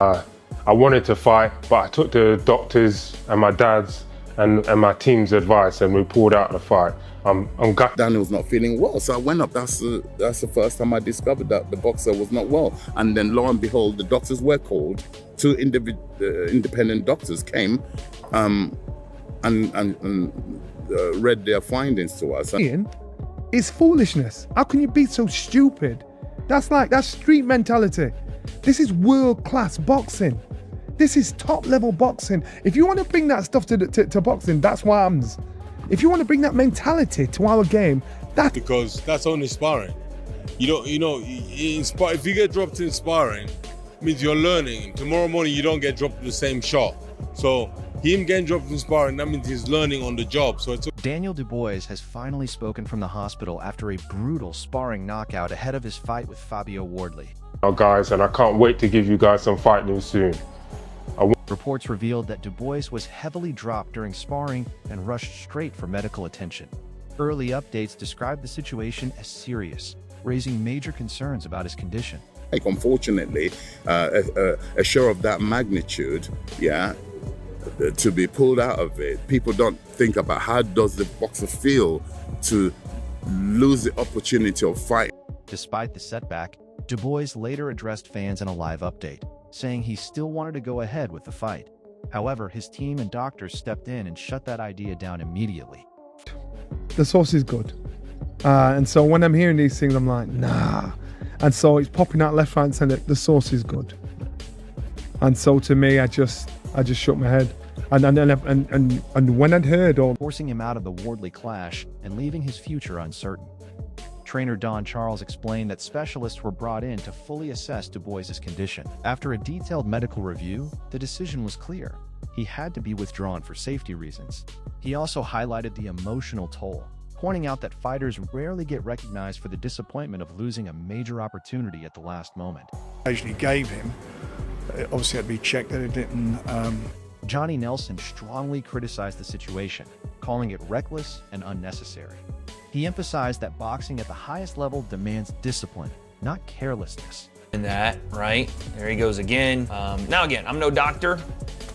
I wanted to fight, but I took the doctors and my dad's and my team's advice, and we pulled out the fight. I'm gutted. Daniel's not feeling well, so I went up. That's the first time I discovered that the boxer was not well. And then lo and behold, the doctors were called. Two independent doctors came and read their findings to us. It's foolishness. How can you be so stupid? That's street mentality. This is world-class boxing. This is top-level boxing. If you want to bring that stuff to boxing, that's what happens. If you want to bring that mentality to our game, that's because that's only sparring. If you get dropped in sparring, it means you're learning. Tomorrow morning you don't get dropped in the same shot. So him getting dropped in sparring, that means he's learning on the job. So Daniel Dubois has finally spoken from the hospital after a brutal sparring knockout ahead of his fight with Fabio Wardley. Oh, guys, and I can't wait to give you guys some fight news soon. Reports revealed that Dubois was heavily dropped during sparring and rushed straight for medical attention. Early updates described the situation as serious, raising major concerns about his condition. Like, unfortunately, a show of that magnitude, to be pulled out of it, people don't think about how does the boxer feel to lose the opportunity of fight. Despite the setback, Dubois later addressed fans in a live update, saying he still wanted to go ahead with the fight. However, his team and doctors stepped in and shut that idea down immediately. The sauce is good. And so when I'm hearing these things, I'm like, nah. And so it's popping out left, right, and center. The sauce is good. And so to me, I just shook my head. And when I'd heard all, forcing him out of the Wardley clash and leaving his future uncertain. Trainer Don Charles explained that specialists were brought in to fully assess Dubois' condition. After a detailed medical review, the decision was clear. He had to be withdrawn for safety reasons. He also highlighted the emotional toll, pointing out that fighters rarely get recognized for the disappointment of losing a major opportunity at the last moment. Occasionally gave him, obviously had to be checked that it didn't. Johnny Nelson strongly criticized the situation, calling it reckless and unnecessary. He emphasized that boxing at the highest level demands discipline, not carelessness. And that, right? There he goes again. Now again, I'm no doctor,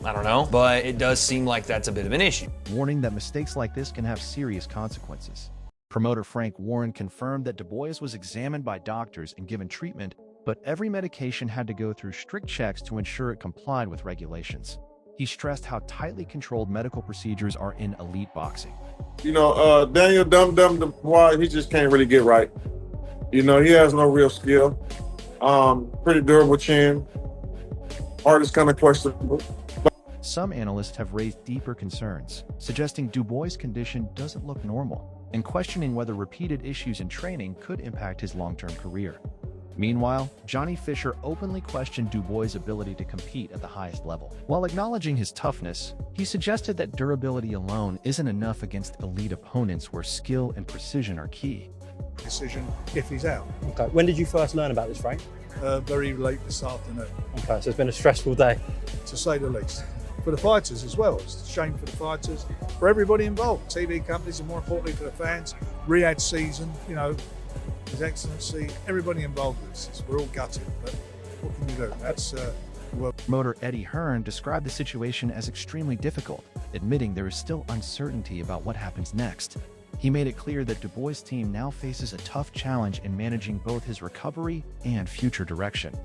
I don't know, but it does seem like that's a bit of an issue. Warning that mistakes like this can have serious consequences. Promoter Frank Warren confirmed that Dubois was examined by doctors and given treatment, but every medication had to go through strict checks to ensure it complied with regulations. He stressed how tightly controlled medical procedures are in elite boxing. Daniel Dubois, he just can't really get right. He has no real skill. Pretty durable chin. Heart is kind of questionable. Some analysts have raised deeper concerns, suggesting Dubois' condition doesn't look normal, and questioning whether repeated issues in training could impact his long-term career. Meanwhile, Johnny Fisher openly questioned Dubois' ability to compete at the highest level. While acknowledging his toughness, he suggested that durability alone isn't enough against elite opponents where skill and precision are key. Decision if he's out. Okay. When did you first learn about this, Frank? Very late this afternoon. Okay, so it's been a stressful day. To say the least. For the fighters as well. It's a shame for the fighters, for everybody involved. TV companies and more importantly for the fans. Riyadh season, His Excellency, everybody involved with this. We're all gutted, but what can you do? That's Promoter Eddie Hearn described the situation as extremely difficult, admitting there is still uncertainty about what happens next. He made it clear that Dubois' team now faces a tough challenge in managing both his recovery and future direction.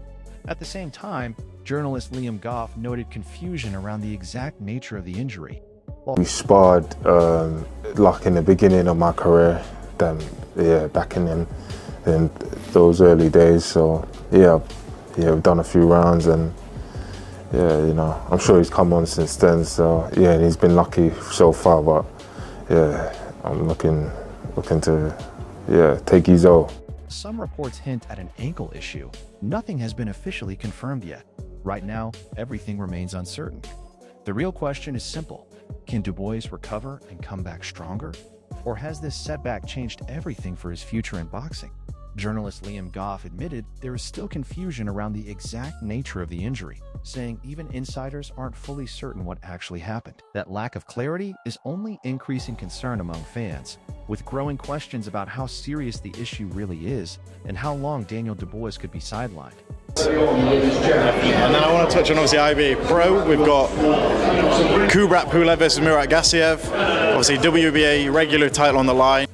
At the same time, journalist Liam Goff noted confusion around the exact nature of the injury. We sparred like in the beginning of my career, back in those early days. So we've done a few rounds, and I'm sure he's come on since then. So and he's been lucky so far. But I'm looking to take his all. Some reports hint at an ankle issue. Nothing has been officially confirmed yet. Right now, everything remains uncertain. The real question is simple. Can Dubois recover and come back stronger? Or has this setback changed everything for his future in boxing? Journalist Liam Goff admitted there is still confusion around the exact nature of the injury, saying even insiders aren't fully certain what actually happened. That lack of clarity is only increasing concern among fans, with growing questions about how serious the issue really is and how long Daniel Dubois could be sidelined. And then I want to touch on obviously IBA Pro. We've got Kubrat Pulev versus Murat Gassiev. Obviously WBA regular title on the line.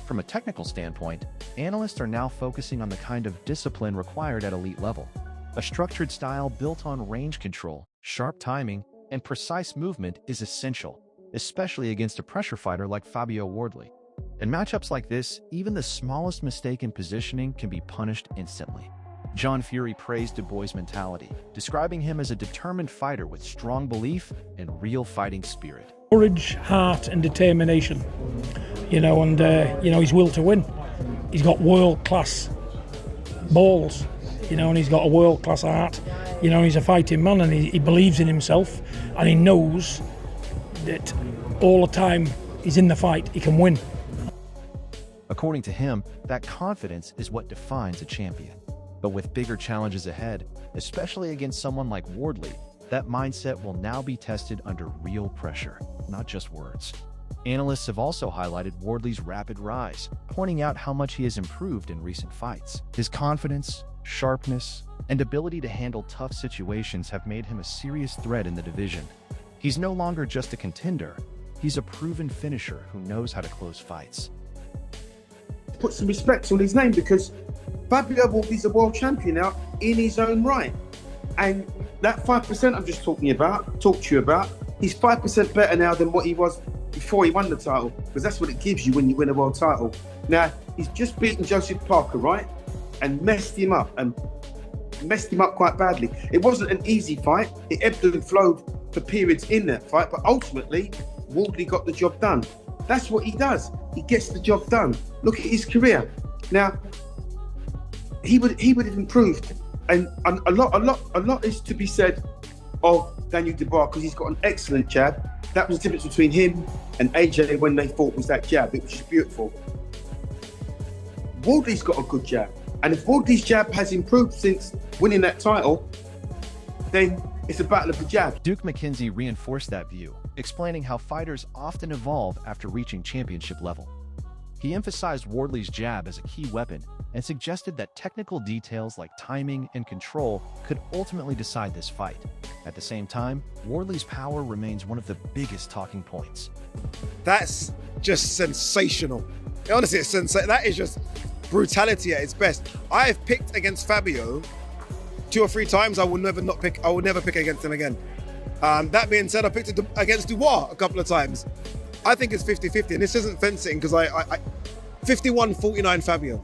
From a technical standpoint, analysts are now focusing on the kind of discipline required at elite level. A structured style built on range control, sharp timing, and precise movement is essential, especially against a pressure fighter like Fabio Wardley. In matchups like this, even the smallest mistake in positioning can be punished instantly. John Fury praised Dubois' mentality, describing him as a determined fighter with strong belief and real fighting spirit. Courage, heart and determination, and his will to win. He's got world-class balls, and he's got a world-class heart, he's a fighting man, and he believes in himself, and he knows that all the time he's in the fight, he can win. According to him, that confidence is what defines a champion. But with bigger challenges ahead, especially against someone like Wardley, that mindset will now be tested under real pressure, not just words. Analysts have also highlighted Wardley's rapid rise, pointing out how much he has improved in recent fights. His confidence, sharpness, and ability to handle tough situations have made him a serious threat in the division. He's no longer just a contender, he's a proven finisher who knows how to close fights. Put some respect on his name, because Fabio Wardley's a world champion now in his own right. And that 5% I'm just talked to you about, he's 5% better now than what he was before he won the title, because that's what it gives you when you win a world title. Now, he's just beaten Joseph Parker, right? And messed him up quite badly. It wasn't an easy fight. It ebbed and flowed for periods in that fight, but ultimately, Wardley got the job done. That's what he does. He gets the job done. Look at his career. Now, he would have improved, and a lot is to be said of Daniel Dubois, because he's got an excellent jab. That was the difference between him and AJ when they fought, was that jab. It was just beautiful. Wardley's got a good jab, and if Wardley's jab has improved since winning that title, then it's a battle of the jab. Duke McKenzie reinforced that view, explaining how fighters often evolve after reaching championship level. He emphasized Wardley's jab as a key weapon and suggested that technical details like timing and control could ultimately decide this fight. At the same time, Wardley's power remains one of the biggest talking points. That's just sensational. Honestly, that is just brutality at its best. I have picked against Fabio 2 or 3 times. I will never pick against him again. That being said, I picked against Dubois a couple of times. I think it's 50-50, and this isn't fencing, because I 51-49 Fabio.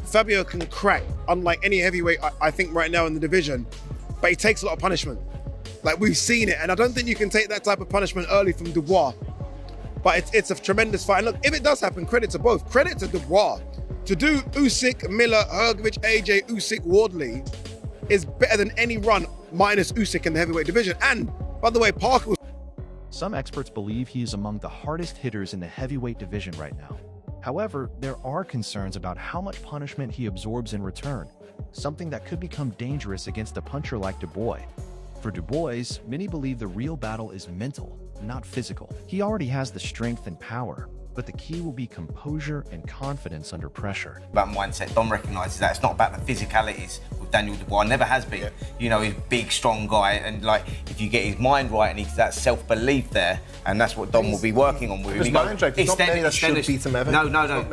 Fabio can crack, unlike any heavyweight I think right now in the division, but he takes a lot of punishment. Like, we've seen it, and I don't think you can take that type of punishment early from Dubois. But it's a tremendous fight. And look, if it does happen, credit to both. Credit to Dubois. To do Usyk, Miller, Hrgovic, AJ, Usyk, Wardley is better than any run minus Usyk in the heavyweight division. And, by the way, Parker was... Some experts believe he is among the hardest hitters in the heavyweight division right now. However, there are concerns about how much punishment he absorbs in return, something that could become dangerous against a puncher like Dubois. For Dubois, many believe the real battle is mental, not physical. He already has the strength and power, but the key will be composure and confidence under pressure. About mindset, Dom recognises that it's not about the physicalities with Daniel Dubois, never has been. Yeah. You know, he's a big, strong guy, and like, if you get his mind right and he's that self-belief there, and that's what Dom will be working on with him. It's not many that should beat him ever. No.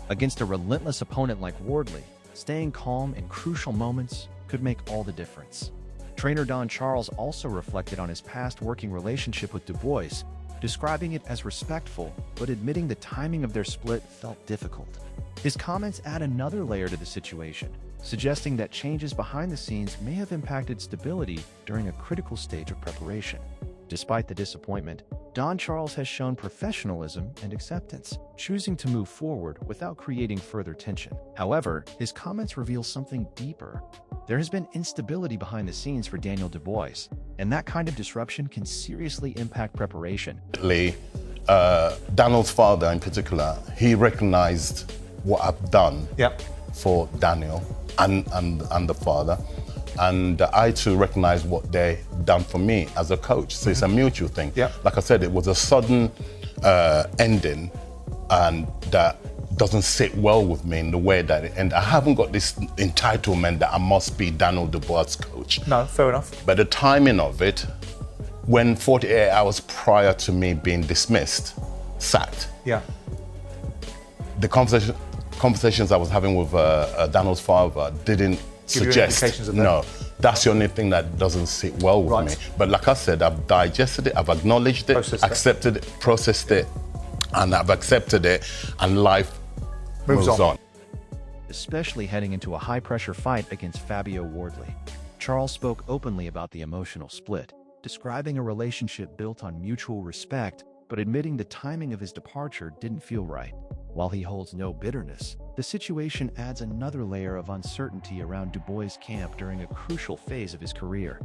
Against a relentless opponent like Wardley, staying calm in crucial moments could make all the difference. Trainer Don Charles also reflected on his past working relationship with Dubois, describing it as respectful, but admitting the timing of their split felt difficult. His comments add another layer to the situation, suggesting that changes behind the scenes may have impacted stability during a critical stage of preparation. Despite the disappointment, Don Charles has shown professionalism and acceptance, choosing to move forward without creating further tension. However, his comments reveal something deeper. There has been instability behind the scenes for Daniel Dubois, and that kind of disruption can seriously impact preparation. Daniel's father in particular, he recognized what I've done Yep. for Daniel and the father. And I too recognize what they done for me as a coach. So it's a mutual thing. Yep. Like I said, it was a sudden ending, and that doesn't sit well with me in the way that it ended. I haven't got this entitlement that I must be Daniel Dubois' coach. No, fair enough. But the timing of it, when 48 hours prior to me being dismissed, sacked, Yeah. the conversations I was having with Daniel's father didn't Give you suggest, indications of that? no, that's the only thing that doesn't sit well with me. But like I said, I've digested it, I've acknowledged it, accepted it, processed it, and I've accepted it, and life moves on. Especially heading into a high-pressure fight against Fabio Wardley. Charles spoke openly about the emotional split, describing a relationship built on mutual respect, but admitting the timing of his departure didn't feel right. While he holds no bitterness, the situation adds another layer of uncertainty around Dubois' camp during a crucial phase of his career.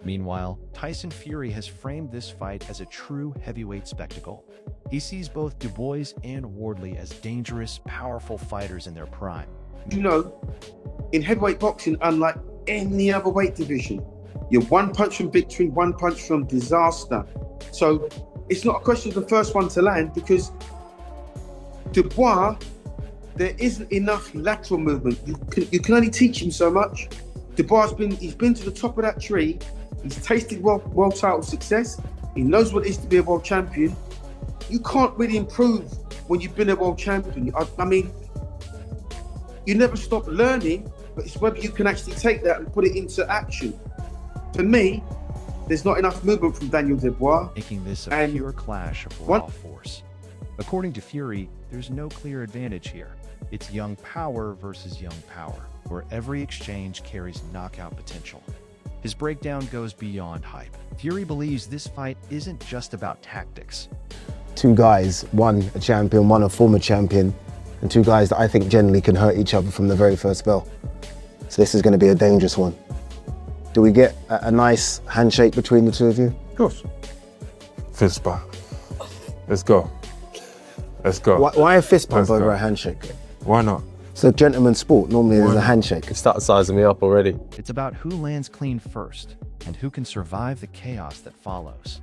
Meanwhile, Tyson Fury has framed this fight as a true heavyweight spectacle. He sees both Dubois and Wardley as dangerous, powerful fighters in their prime. You know, in heavyweight boxing, unlike any other weight division, you're one punch from victory, one punch from disaster. So it's not a question of the first one to land, because Dubois, there isn't enough lateral movement. You can only teach him so much. Dubois he's been to the top of that tree. He's tasted world title success. He knows what it is to be a world champion. You can't really improve when you've been a world champion. I mean, you never stop learning, but it's whether you can actually take that and put it into action. For me, there's not enough movement from Daniel Dubois. Making this a pure clash of raw force. According to Fury, there's no clear advantage here. It's young power versus young power, where every exchange carries knockout potential. His breakdown goes beyond hype. Fury believes this fight isn't just about tactics. Two guys, one a champion, one a former champion, and two guys that I think generally can hurt each other from the very first bell. So this is going to be a dangerous one. Do we get a nice handshake between the two of you? Of course. Fist bump. Let's go. Let's go. Why a fist bump over a handshake? Why not? It's a gentleman's sport. Normally there's a handshake. It started sizing me up already. It's about who lands clean first and who can survive the chaos that follows.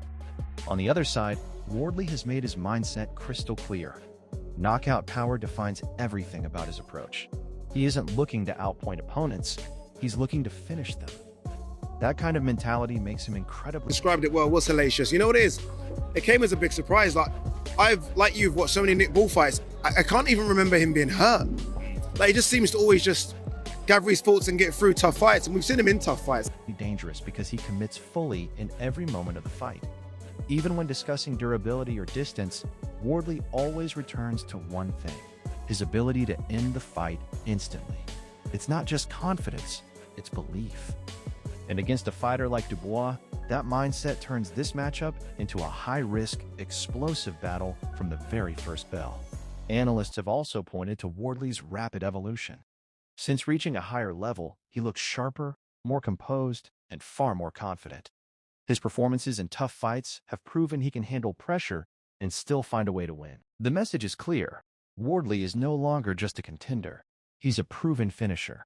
On the other side, Wardley has made his mindset crystal clear. Knockout power defines everything about his approach. He isn't looking to outpoint opponents, he's looking to finish them. That kind of mentality makes him incredibly... Described it well, it was hellacious. You know what it is? It came as a big surprise. Like you've watched so many Nick Ball fights, I can't even remember him being hurt. Like, he just seems to always just gather his thoughts and get through tough fights, and we've seen him in tough fights. Dangerous because he commits fully in every moment of the fight. Even when discussing durability or distance, Wardley always returns to one thing: his ability to end the fight instantly. It's not just confidence, it's belief. And against a fighter like Dubois, that mindset turns this matchup into a high-risk, explosive battle from the very first bell. Analysts have also pointed to Wardley's rapid evolution. Since reaching a higher level, he looks sharper, more composed, and far more confident. His performances in tough fights have proven he can handle pressure and still find a way to win. The message is clear: Wardley is no longer just a contender. He's a proven finisher.